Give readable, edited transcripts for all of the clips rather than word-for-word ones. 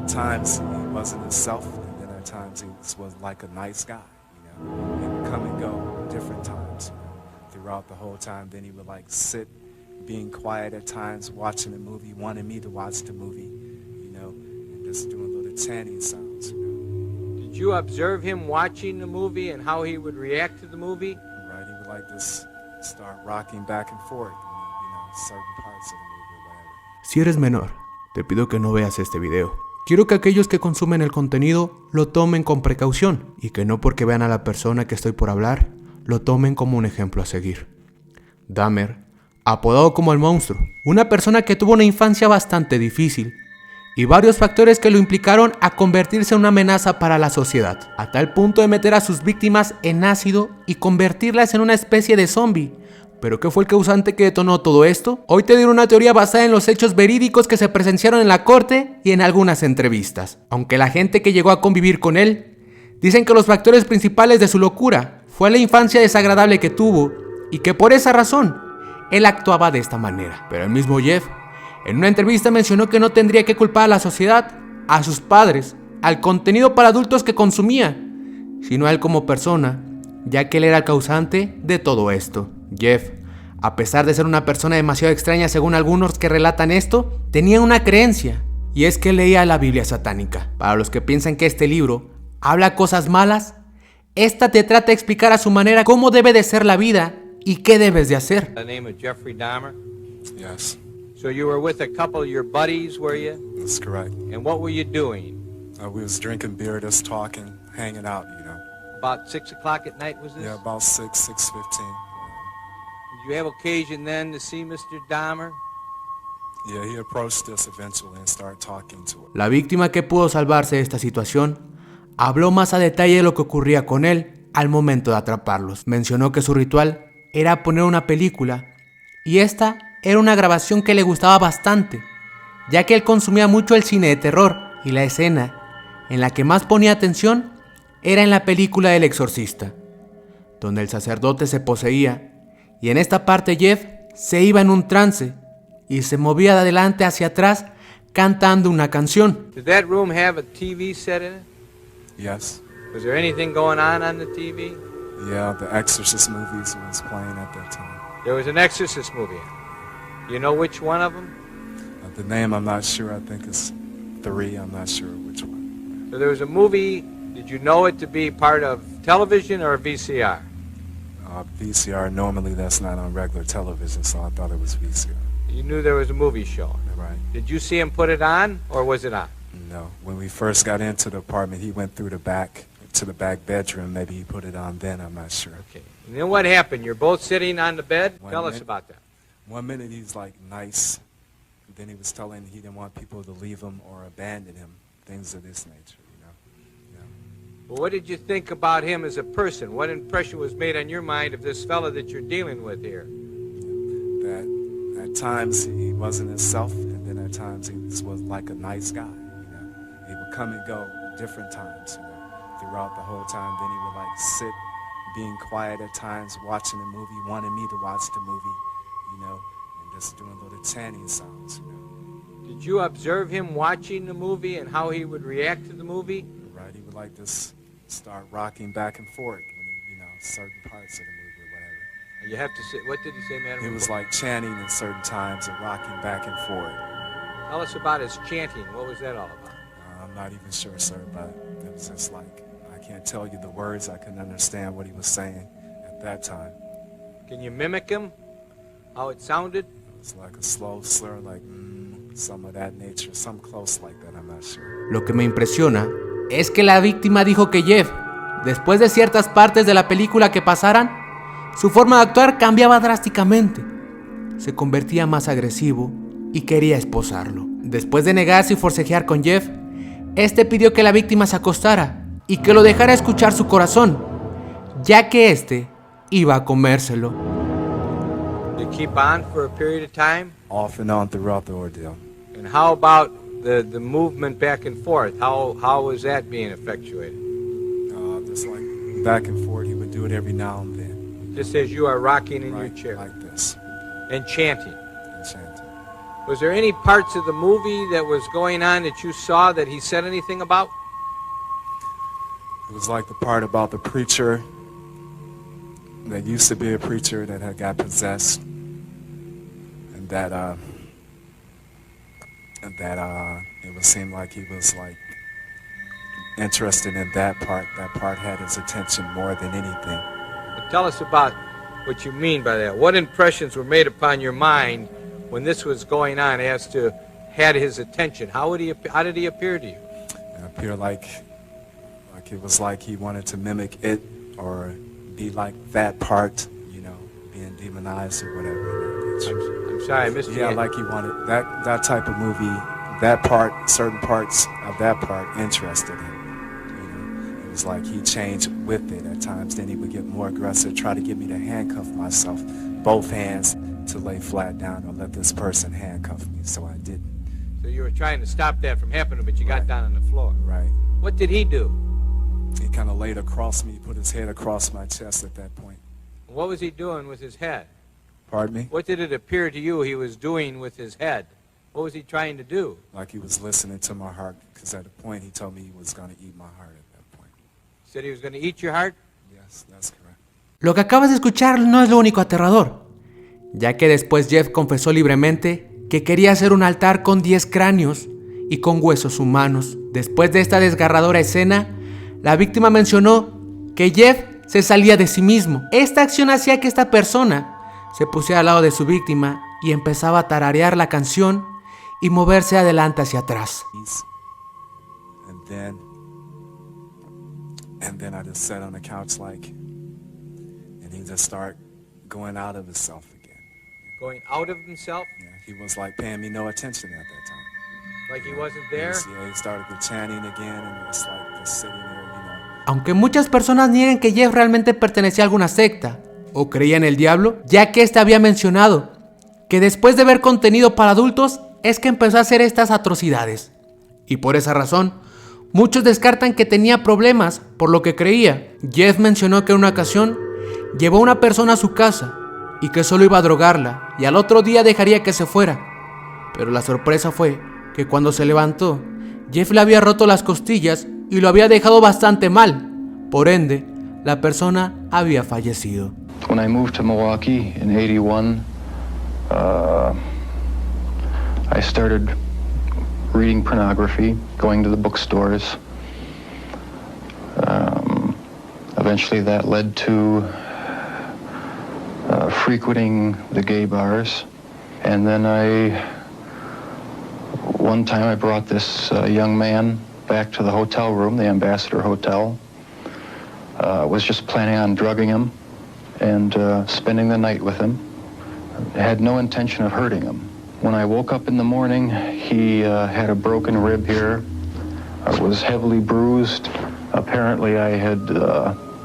At times he wasn't himself, and then at times he was like a nice guy, you know. He would come and go different times, you know, throughout the whole time. Then he would like sit, being quiet at times, watching a movie, wanting me to watch the movie, you know, and just doing little chanting sounds, you know. Did you observe him watching the movie and how he would react to the movie? Right, he would like just start rocking back and forth, you know, certain parts of the movie or whatever. Si eres menor, te pido que no veas este video. Quiero que aquellos que consumen el contenido lo tomen con precaución y que no porque vean a la persona que estoy por hablar, lo tomen como un ejemplo a seguir. Dahmer, apodado como el monstruo, una persona que tuvo una infancia bastante difícil y varios factores que lo implicaron a convertirse en una amenaza para la sociedad, a tal punto de meter a sus víctimas en ácido y convertirlas en una especie de zombie. ¿Pero qué fue el causante que detonó todo esto? Hoy te diré una teoría basada en los hechos verídicos que se presenciaron en la corte y en algunas entrevistas. Aunque la gente que llegó a convivir con él dicen que los factores principales de su locura fue la infancia desagradable que tuvo y que por esa razón él actuaba de esta manera. Pero el mismo Jeff en una entrevista mencionó que no tendría que culpar a la sociedad, a sus padres, al contenido para adultos que consumía, sino a él como persona, ya que él era el causante de todo esto. Jeff, a pesar de ser una persona demasiado extraña según algunos que relatan esto, tenía una creencia, y es que leía la Biblia satánica. Para los que piensan que este libro habla cosas malas, esta te trata de explicar a su manera cómo debe de ser la vida y qué debes de hacer. The name of Jeffrey Dahmer. Yes, So you were with a couple of your buddies, were you? that's correct. And what were you doing? We was drinking beer, just talking, hanging out, you know. About 6 o'clock at night was this? Yeah, about 6:15. Did you have occasion then to see Mr. Dahmer? Yeah, he approached us eventually and started talking to her. La víctima que pudo salvarse de esta situación habló más a detalle de lo que ocurría con él al momento de atraparlos. Mencionó que su ritual era poner una película y esta era una grabación que le gustaba bastante, ya que él consumía mucho el cine de terror y la escena en la que más ponía atención era en la película del exorcista, donde el sacerdote se poseía y en esta parte Jeff se iba en un trance y se movía de adelante hacia atrás cantando una canción. Did that room have a TV set in it? Yes. Was there anything going on the TV? Yeah, the Exorcist movies was playing at that time. There was an Exorcist movie. You know which one of them? The name I'm not sure. I think it's 3. I'm not sure which one. So there was a movie. Did you know it to be part of television or VCR? VCR. Normally that's not on regular television, so I thought it was VCR. You knew there was a movie show. Right. Did you see him put it on, or was it on? No. When we first got into the apartment, he went through the back to the back bedroom. Maybe he put it on then. I'm not sure. Okay. And then what happened? You're both sitting on the bed? One Tell us minute. about that. 1 minute he's like nice, then he was telling he didn't want people to leave him or abandon him, things of this nature, you know. Yeah. Well, what did you think about him as a person? What impression was made on your mind of this fella that you're dealing with here? That at times he wasn't himself, and then at times he was like a nice guy, you know. He would come and go different times, you know, throughout the whole time. Then he would like sit, being quiet at times, watching a movie, wanting me to watch the movie, you know, and just doing little chanting sounds, you know. Did you observe him watching the movie and how he would react to the movie? Right, he would like just start rocking back and forth when he, you know, certain parts of the movie or whatever. You have to say, what did he say, madam? He was like chanting in certain times and rocking back and forth. Tell us about his chanting. What was that all about? I'm not even sure, sir, but it was just like, I can't tell you the words. I couldn't understand what he was saying at that time. Can you mimic him? How it sounded? It was like a slow slur, like some of that nature, some close like that, I'm not sure. Lo que me impresiona es que la víctima dijo que Jeff, después de ciertas partes de la película que pasaran, su forma de actuar cambiaba drásticamente. Se convertía más agresivo y quería esposarlo. Después de negarse y forcejear con Jeff, este pidió que la víctima se acostara y que lo dejara escuchar su corazón, ya que este iba a comérselo. Did it keep on for a period of time? Off and on throughout the ordeal. And how about the movement back and forth? How was that being effectuated? Just like back and forth, he would do it every now and then. Just as you are rocking in Right, your chair. like this, And chanting. and chanting. Was there any parts of the movie that was going on that you saw that he said anything about? It was like the part about the preacher that used to be a preacher that had got possessed, and that it would seem like he was like interested in that part. That part had his attention more than anything. But tell us about what you mean by that. What impressions were made upon your mind when this was going on as to had his attention? How did he appear to you? It appeared like it was like he wanted to mimic it or be like that part, you know, being demonized or whatever. I'm sorry, I missed you. Yeah, like he wanted that type of movie, that part, certain parts of that part interested him. You know, it was like he changed with it at times. Then he would get more aggressive, try to get me to handcuff myself, both hands, to lay flat down or let this person handcuff me, so I didn't. So you were trying to stop that from happening, but you got down on the floor. Right. What did he do? He kind of laid across me, put his head across my chest at that point. What was he doing with his head? Pardon me? What did it appear to you he was doing with his head? What was he trying to do? Like he was listening to my heart, because at a point he told me he was going to eat my heart at that point. He said he was going to eat your heart? Yes, that's correct. Lo que acabas de escuchar no es lo único aterrador, ya que después Jeff confesó libremente que quería hacer un altar con 10 cráneos y con huesos humanos. Después de esta desgarradora escena, la víctima mencionó que Jeff se salía de sí mismo. Esta acción hacía que esta persona se pusiera al lado de su víctima y empezaba a tararear la canción y moverse adelante hacia atrás. And then I just sat on the couch and he just started going out of himself again. Going out of himself? Yeah, he was like paying me no attention at that time. Like he wasn't there? He started the chanting again and it's like just sitting there, you know. Aunque muchas personas niegan que Jeff realmente pertenecía a alguna secta o creía en el diablo, ya que éste había mencionado que después de ver contenido para adultos es que empezó a hacer estas atrocidades. Y por esa razón, muchos descartan que tenía problemas por lo que creía. Jeff mencionó que en una ocasión llevó a una persona a su casa y que solo iba a drogarla y al otro día dejaría que se fuera. Pero la sorpresa fue que cuando se levantó, Jeff le había roto las costillas y lo había dejado bastante mal. Por ende, la persona había fallecido. When I moved to Milwaukee in '81, I started reading pornography, going to the bookstores. Eventually that led to frequenting the gay bars. And then one time I brought this young man back to the hotel room, the Ambassador Hotel. Was just planning on drugging him and spending the night with him. I had no intention of hurting him. When I woke up in the morning, he had a broken rib here. I was heavily bruised. Apparently I had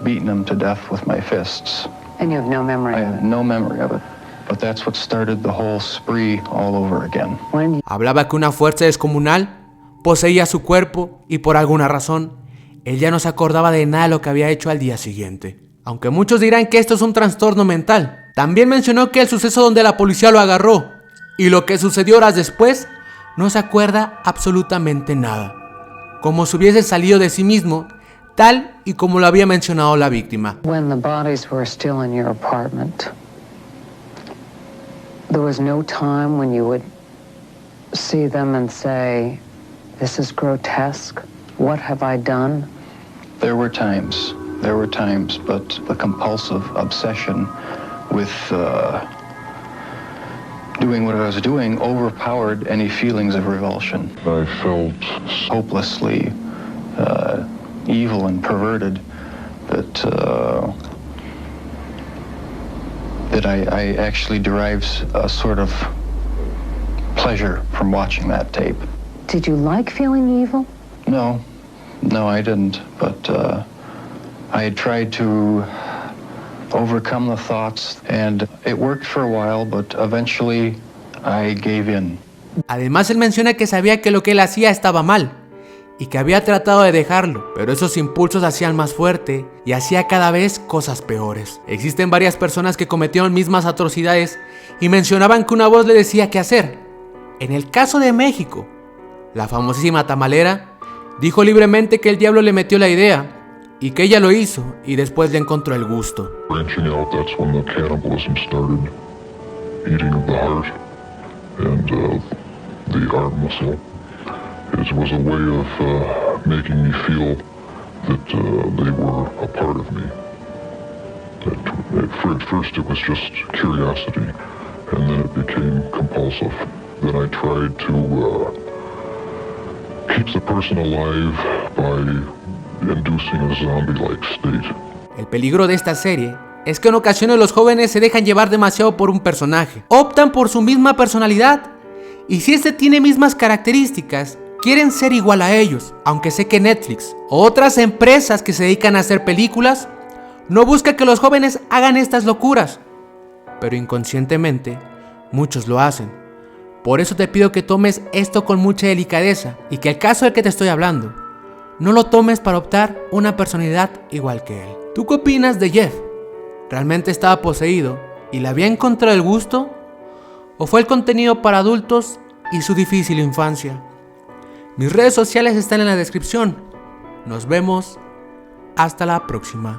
beaten him to death with my fists. And you have no memory I of have it? no memory of it. But that's what started the whole spree all over again. Hablaba que una fuerza descomunal poseía su cuerpo y por alguna razón, él ya no se acordaba de nada de lo que había hecho al día siguiente. Aunque muchos dirán que esto es un trastorno mental, también mencionó que el suceso donde la policía lo agarró y lo que sucedió horas después, no se acuerda absolutamente nada. Como si hubiese salido de sí mismo, tal y como lo había mencionado la víctima. When the bodies were still in your apartment, there was no time when you would see them and say, "This is grotesque. What have I done?" There were times, but the compulsive obsession with doing what I was doing overpowered any feelings of revulsion. I felt Hopelessly evil and perverted that I actually derived a sort of pleasure from watching that tape. Did you like feeling evil? No, I didn't, but I had tried to overcome the thoughts, and it worked for a while, but eventually I gave in. Además, él menciona que sabía que lo que él hacía estaba mal y que había tratado de dejarlo, pero esos impulsos hacían más fuerte y hacía cada vez cosas peores. Existen varias personas que cometieron mismas atrocidades y mencionaban que una voz le decía qué hacer, En el caso de México, la famosísima tamalera dijo libremente que el diablo le metió la idea y que ella lo hizo y después le encontró el gusto. Branching out, that's when the cannibalism started. Eating of the heart and the arm muscle. It was a way of making me feel that they were a part of me. At first it was just curiosity, and then it became compulsive. Then I tried to keep the person alive by inducing a zombie-like state. El peligro de esta serie es que en ocasiones los jóvenes se dejan llevar demasiado por un personaje. Optan por su misma personalidad y si este tiene mismas características, quieren ser igual a ellos. Aunque sé que Netflix o otras empresas que se dedican a hacer películas no buscan que los jóvenes hagan estas locuras, pero inconscientemente muchos lo hacen. Por eso te pido que tomes esto con mucha delicadeza y que el caso del que te estoy hablando no lo tomes para optar una personalidad igual que él. ¿Tú qué opinas de Jeff? ¿Realmente estaba poseído y le había encontrado el gusto? ¿O fue el contenido para adultos y su difícil infancia? Mis redes sociales están en la descripción. Nos vemos. Hasta la próxima.